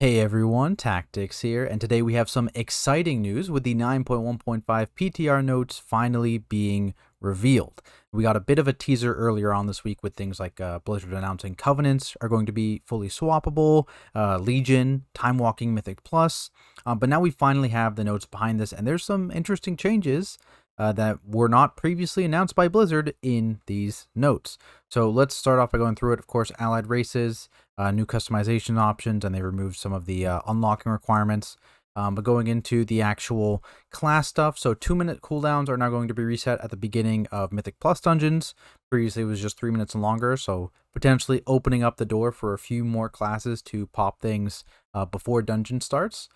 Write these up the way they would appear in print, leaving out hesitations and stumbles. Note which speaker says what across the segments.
Speaker 1: Hey everyone, Tactics here, and today we have some exciting news with the 9.1.5 PTR notes finally being revealed. We got a bit of a teaser earlier on this week with things like Blizzard announcing Covenants are going to be fully swappable, Legion, Time Walking Mythic Plus, but now we finally have the notes behind this, and there's some interesting changes that were not previously announced by Blizzard in these notes. So let's start off by going through it. Of course, allied races, new customization options, and they removed some of the unlocking requirements. But going into the actual class stuff, so 2-minute cooldowns are now going to be reset at the beginning of Mythic Plus dungeons. Previously it was just 3 minutes and longer, so potentially opening up the door for a few more classes to pop things before dungeon starts.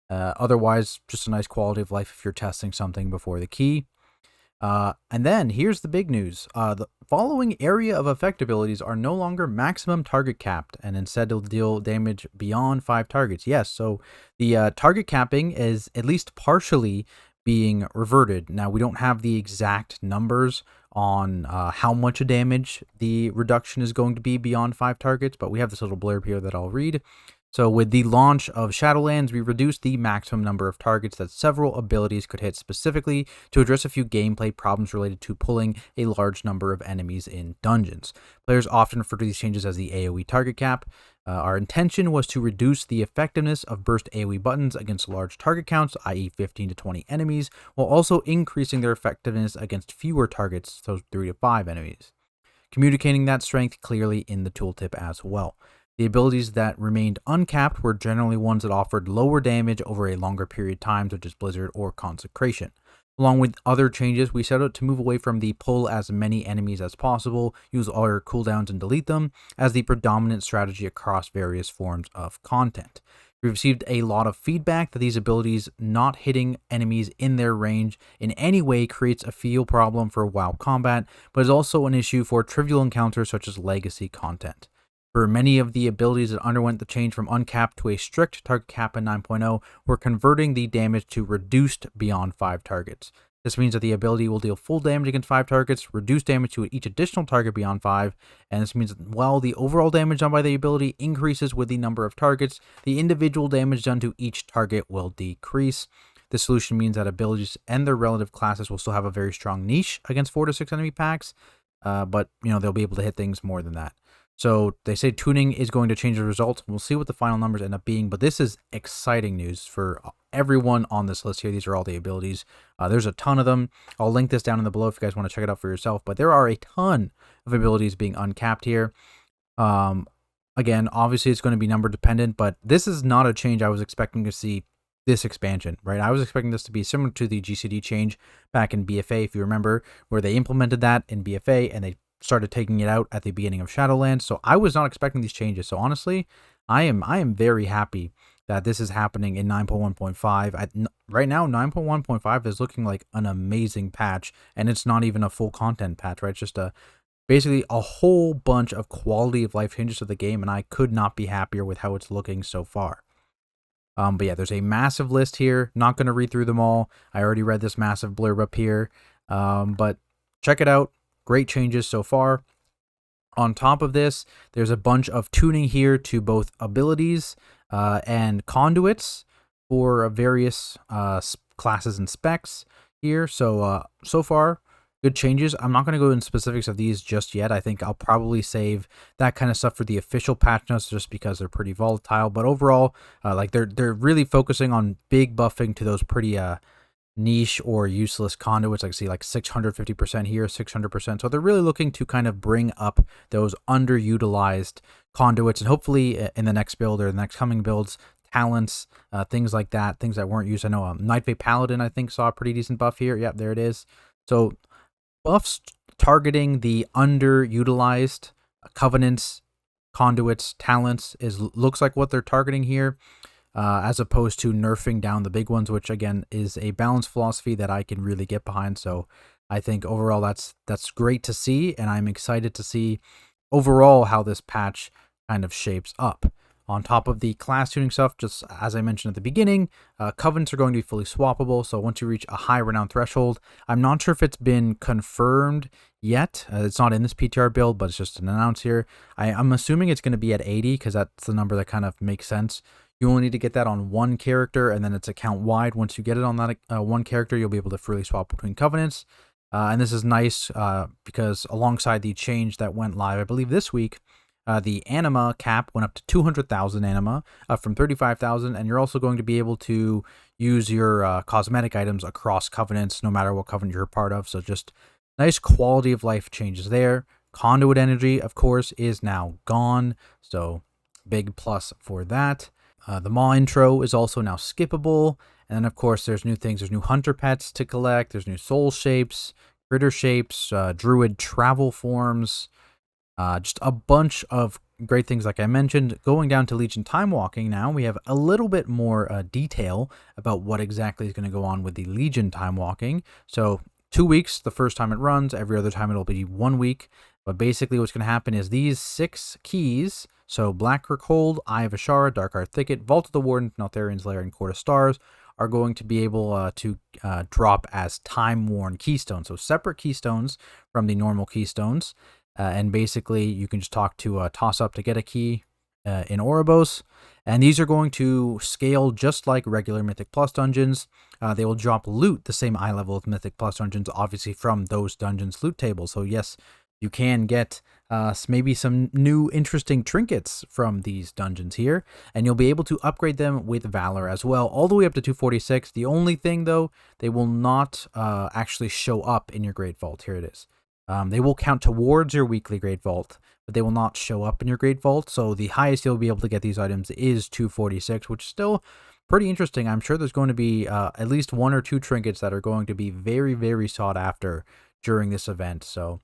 Speaker 1: Otherwise, just a nice quality of life if you're testing something before the key. And then here's the big news. The following area of effect abilities are no longer maximum target capped, and instead will deal damage beyond 5 targets. Yes, so the target capping is at least partially being reverted. Now, we don't have the exact numbers on how much damage the reduction is going to be beyond 5 targets, but we have this little blurb here that I'll read. So with the launch of Shadowlands, we reduced the maximum number of targets that several abilities could hit specifically to address a few gameplay problems related to pulling a large number of enemies in dungeons. Players often refer to these changes as the AoE target cap. Our intention was to reduce the effectiveness of burst AoE buttons against large target counts, i.e. 15 to 20 enemies, while also increasing their effectiveness against fewer targets, so 3 to 5 enemies. Communicating that strength clearly in the tooltip as well. The abilities that remained uncapped were generally ones that offered lower damage over a longer period of time, such as Blizzard or Consecration. Along with other changes, we set out to move away from the pull as many enemies as possible, use all your cooldowns and delete them, as the predominant strategy across various forms of content. We received a lot of feedback that these abilities not hitting enemies in their range in any way creates a feel problem for WoW combat, but is also an issue for trivial encounters such as legacy content. For many of the abilities that underwent the change from uncapped to a strict target cap in 9.0, we're converting the damage to reduced beyond 5 targets. This means that the ability will deal full damage against 5 targets, reduce damage to each additional target beyond 5, and this means that while the overall damage done by the ability increases with the number of targets, the individual damage done to each target will decrease. This solution means that abilities and their relative classes will still have a very strong niche against 4 to 6 enemy packs, but they'll be able to hit things more than that. So they say tuning is going to change the results. We'll see what the final numbers end up being, but this is exciting news for everyone on this list here. These are all the abilities. There's a ton of them. I'll link this down in the below if you guys want to check it out for yourself, but there are a ton of abilities being uncapped here. Again, obviously it's going to be number dependent, but this is not a change I was expecting to see this expansion, right? I was expecting this to be similar to the GCD change back in BFA, if you remember, where they implemented that in BFA and they started taking it out at the beginning of Shadowlands. So I was not expecting these changes. So honestly, I am very happy that this is happening in 9.1.5. Right now, 9.1.5 is looking like an amazing patch, and it's not even a full content patch, right? It's just basically a whole bunch of quality of life changes to the game, and I could not be happier with how it's looking so far. But yeah, there's a massive list here. Not going to read through them all. I already read this massive blurb up here, but check it out. Great changes so far. On top of this, there's a bunch of tuning here to both abilities and conduits for various classes and specs here. So far, good changes. I'm not going to go into specifics of these just yet. I think I'll probably save that kind of stuff for the official patch notes just because they're pretty volatile. But overall, they're really focusing on big buffing to those pretty niche or useless conduits. I can see like 650% here, 600%. So they're really looking to kind of bring up those underutilized conduits, and hopefully in the next build or the next coming builds, talents, things like that, things that weren't used. I know Nightfade Paladin, I think, saw a pretty decent buff here. Yep, there it is. So buffs targeting the underutilized covenants, conduits, talents looks like what they're targeting here. As opposed to nerfing down the big ones, which again is a balanced philosophy that I can really get behind. So I think overall that's great to see, and I'm excited to see overall how this patch kind of shapes up. On top of the class tuning stuff, just as I mentioned at the beginning, covenants are going to be fully swappable. So once you reach a high renown threshold, I'm not sure if it's been confirmed yet. It's not in this PTR build, but it's just an announce here. I'm assuming it's going to be at 80 because that's the number that kind of makes sense. You only need to get that on one character, and then it's account wide. Once you get it on that one character, you'll be able to freely swap between covenants. And this is nice because alongside the change that went live, I believe this week, the anima cap went up to 200,000 anima, up from 35,000, and you're also going to be able to use your cosmetic items across covenants, no matter what covenant you're a part of. So just nice quality of life changes there. Conduit energy, of course, is now gone, so big plus for that. The Maw intro is also now skippable. And then, of course, there's new things. There's new hunter pets to collect. There's new soul shapes, critter shapes, druid travel forms. Just a bunch of great things, like I mentioned. Going down to Legion Time Walking now, we have a little bit more detail about what exactly is going to go on with the Legion Time Walking. So 2 weeks the first time it runs. Every other time it'll be 1 week. But basically what's going to happen is these 6 keys, so Black Hold, Eye of Ashara, Dark Art Thicket, Vault of the Warden, Neltharian's Lair, and Court of Stars, are going to be able to drop as time-worn keystones. So separate keystones from the normal keystones. And basically you can just talk to Toss Up to get a key in Oribos. And these are going to scale just like regular Mythic Plus dungeons. They will drop loot the same eye level of Mythic Plus dungeons, obviously from those dungeons loot tables. So yes, you can get maybe some new interesting trinkets from these dungeons here, and you'll be able to upgrade them with Valor as well, all the way up to 246. The only thing, though, they will not actually show up in your Great Vault. Here it is. They will count towards your weekly Great Vault, but they will not show up in your Great Vault. So the highest you'll be able to get these items is 246, which is still pretty interesting. I'm sure there's going to be at least 1 or 2 trinkets that are going to be very, very sought after during this event. So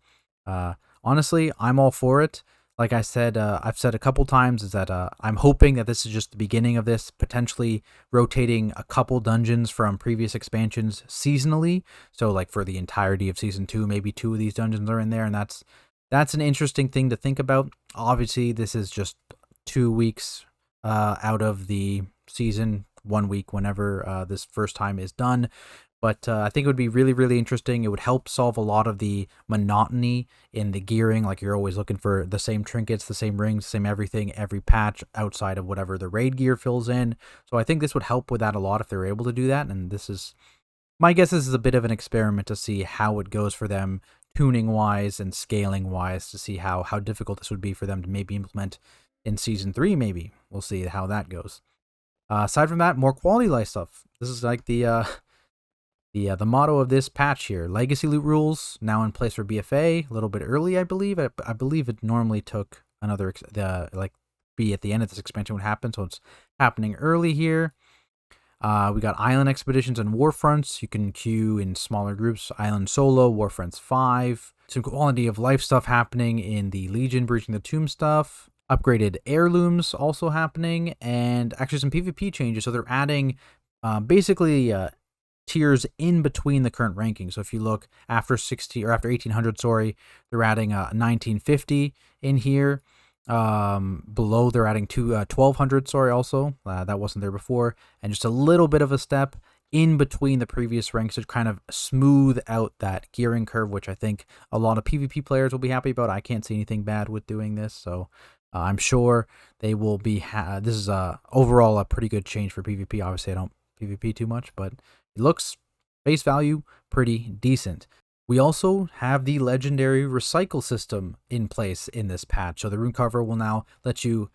Speaker 1: honestly, I'm all for it. Like I said, I've said a couple times, is that I'm hoping that this is just the beginning of this, potentially rotating a couple dungeons from previous expansions seasonally. So like for the entirety of Season 2, maybe 2 of these dungeons are in there, and that's an interesting thing to think about. Obviously, this is just 2 weeks out of the season, 1 week whenever this first time is done. But I think it would be really, really interesting. It would help solve a lot of the monotony in the gearing. Like you're always looking for the same trinkets, the same rings, the same everything, every patch outside of whatever the raid gear fills in. So I think this would help with that a lot if they're able to do that. And this is, my guess, this is a bit of an experiment to see how it goes for them tuning wise and scaling wise, to see how difficult this would be for them to maybe implement in Season 3. Maybe we'll see how that goes. Aside from that, more quality life stuff. This is like the motto of this patch here. Legacy loot rules now in place for BFA, a little bit early, I believe. I believe it normally took another be at the end of this expansion would happen, so it's happening early here. We got island expeditions and warfronts. You can queue in smaller groups, island solo, warfronts 5. Some quality of life stuff happening in the Legion breaching the tomb stuff. Upgraded heirlooms also happening, and actually some PvP changes. So they're adding basically tiers in between the current rankings. So if you look after 1800, sorry, they're adding 1950 in here. Below they're adding 1200, sorry, also. That wasn't there before. And just a little bit of a step in between the previous ranks to kind of smooth out that gearing curve, which I think a lot of PvP players will be happy about. I can't see anything bad with doing this, so I'm sure they will be. This is overall a pretty good change for PvP. Obviously, I don't PvP too much, but it looks, face value, pretty decent. We also have the legendary recycle system in place in this patch. So the rune carver will now let you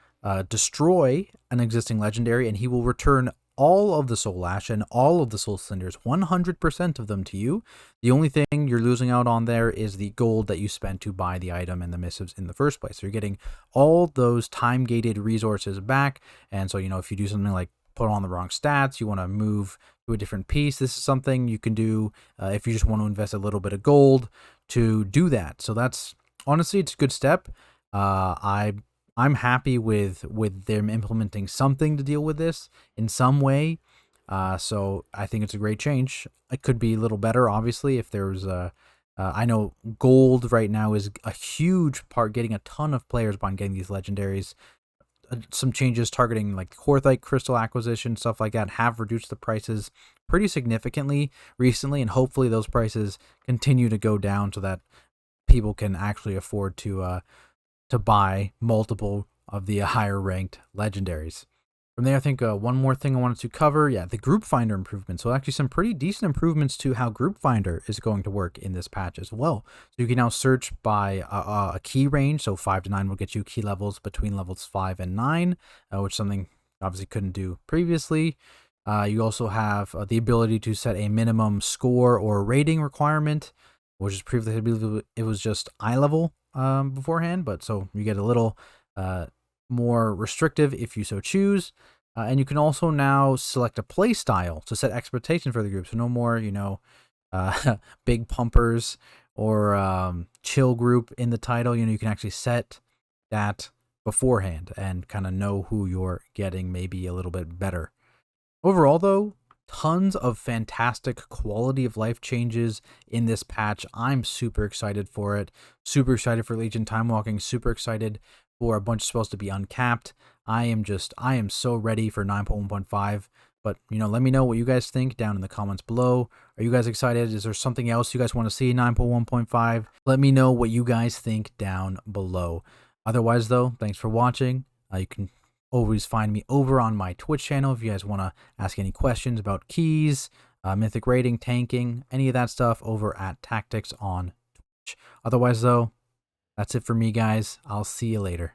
Speaker 1: destroy an existing legendary, and he will return all of the soul ash and all of the soul cinders, 100% of them to you. The only thing you're losing out on there is the gold that you spent to buy the item and the missives in the first place. So you're getting all those time-gated resources back. And so, if you do something like put on the wrong stats, you want to move to a different piece, this is something you can do if you just want to invest a little bit of gold to do that. So that's, honestly, it's a good step. I'm happy with them implementing something to deal with this in some way. So I think it's a great change. It could be a little better, obviously, if there's I know gold right now is a huge part, getting a ton of players by getting these legendaries. Some changes targeting like Korthite crystal acquisition, stuff like that, have reduced the prices pretty significantly recently, and hopefully those prices continue to go down so that people can actually afford to buy multiple of the higher ranked legendaries. From there, I think one more thing I wanted to cover, yeah, the group finder improvement. So actually some pretty decent improvements to how group finder is going to work in this patch as well. So you can now search by a key range. So 5 to 9 will get you key levels between levels 5 and 9, which something obviously couldn't do previously. You also have the ability to set a minimum score or rating requirement, which is previously it was just eye level beforehand, but so you get a little more restrictive if you so choose. And you can also now select a play style to set expectation for the group. So no more, big pumpers or chill group in the title. You can actually set that beforehand and kind of know who you're getting maybe a little bit better. Overall, though, tons of fantastic quality of life changes in this patch. I'm super excited for it. Super excited for Legion Time Walking. Super excited for a bunch of spells to be uncapped. I am so ready for 9.1.5. But, let me know what you guys think down in the comments below. Are you guys excited? Is there something else you guys want to see in 9.1.5? Let me know what you guys think down below. Otherwise, though, thanks for watching. You can always find me over on my Twitch channel if you guys want to ask any questions about keys, mythic rating, tanking, any of that stuff over at Tactics on Twitch. Otherwise, though, that's it for me, guys. I'll see you later.